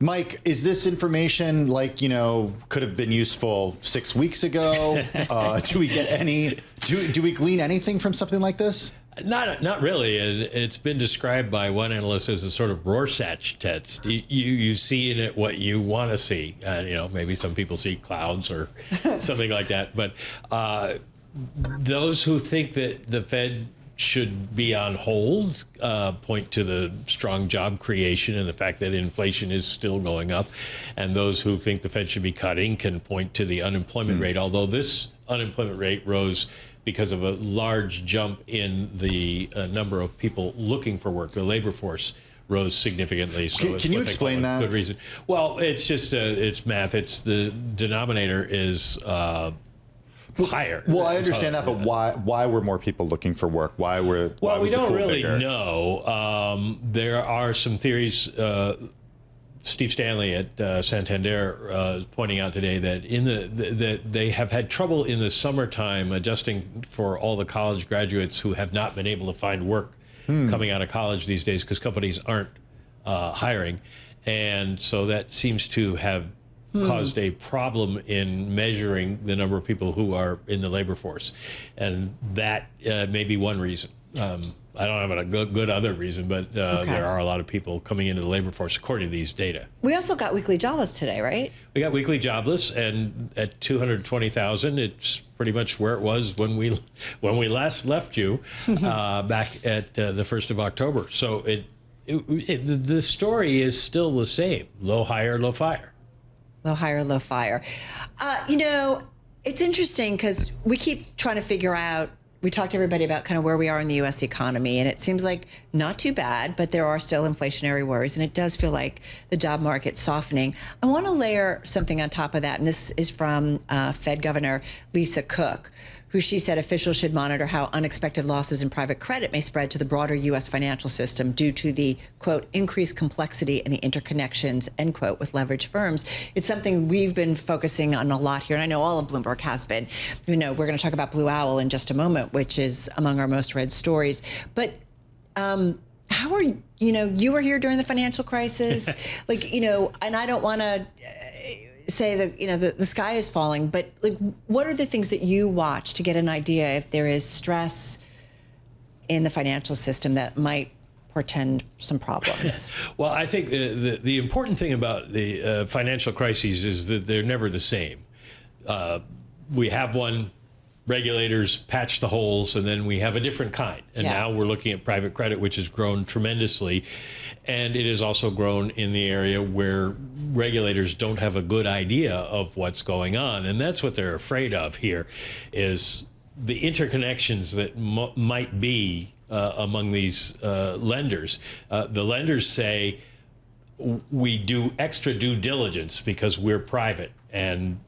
Mike, is this information could have been useful 6 weeks ago? Do we get any? Do we glean anything from something like this? Not really. It's been described by one analyst as a sort of Rorschach test. You see in it what you want to see. Maybe some people see clouds or something like that. But those who think that the Fed should be on hold point to the strong job creation and the fact that inflation is still going up. And those who think the Fed should be cutting can point to the unemployment rate, although this unemployment rate rose because of a large jump in the number of people looking for work. The labor force rose significantly. So can you explain that? Good reason. Well, it's just it's math. It's the denominator is higher. Well, I understand that, but why were more people looking for work? Why was we don't really bigger? know. There are some theories. Steve Stanley at Santander is pointing out today that that they have had trouble in the summertime adjusting for all the college graduates who have not been able to find work coming out of college these days because companies aren't hiring, and so that seems to have caused a problem in measuring the number of people who are in the labor force, and that may be one reason. I don't have a good other reason, but there are a lot of people coming into the labor force according to these data. We also got weekly jobless today, right? We got weekly jobless, and at 220,000, it's pretty much where it was when we last left you back at the 1st of October. So the story is still the same: low, higher, low, fire. Low, higher, low, fire. It's interesting because we keep trying to figure out. We talked to everybody about kind of where we are in the U.S. economy, and it seems like not too bad, but there are still inflationary worries, and it does feel like the job market's softening. I want to layer something on top of that, and this is from Fed Governor Lisa Cook, who she said officials should monitor how unexpected losses in private credit may spread to the broader U.S. financial system due to the, quote, increased complexity and the interconnections, end quote, with leveraged firms. It's something we've been focusing on a lot here, and I know all of Bloomberg has been. We're going to talk about Blue Owl in just a moment, which is among our most read stories. But how are, you were here during the financial crisis, and I don't want to say that the sky is falling, but what are the things that you watch to get an idea if there is stress in the financial system that might portend some problems? Well, I think the important thing about the financial crises is that they're never the same. We have one. Regulators patch the holes, and then we have a different kind. And now we're looking at private credit, which has grown tremendously. And it has also grown in the area where regulators don't have a good idea of what's going on. And that's what they're afraid of here, is the interconnections that might be among these lenders. The lenders say, we do extra due diligence because we're private, and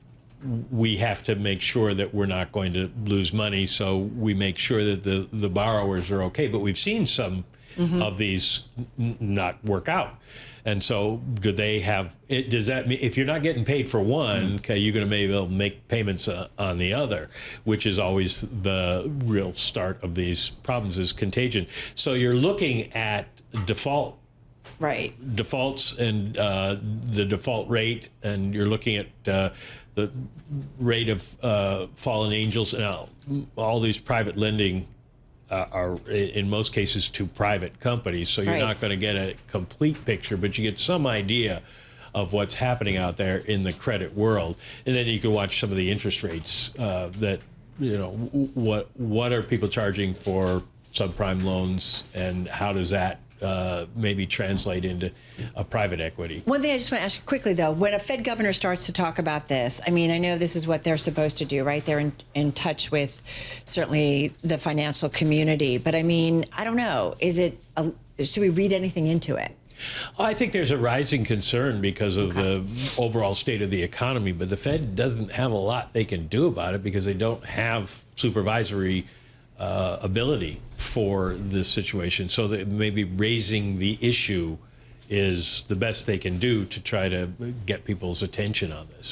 we have to make sure that we're not going to lose money, so we make sure that the borrowers are okay. But we've seen some of these not work out. And so do they have it? Does that mean if you're not getting paid for one, okay, you're going to maybe be able to make payments on the other, which is always the real start of these problems, is contagion. So you're looking at defaults and the default rate, and you're looking at the rate of fallen angels. Now, all these private lending are in most cases to private companies, so you're not going to get a complete picture, but you get some idea of what's happening out there in the credit world. And then you can watch some of the interest rates that, what are people charging for subprime loans, and how does that maybe translate into a private equity. One thing I just want to ask you quickly, though, when a Fed governor starts to talk about this, I mean, I know this is what they're supposed to do, right? They're in touch with certainly the financial community. But I mean, I don't know. Should we read anything into it? I think there's a rising concern because of the overall state of the economy, but the Fed doesn't have a lot they can do about it because they don't have supervisory ability for this situation. So that maybe raising the issue is the best they can do to try to get people's attention on this.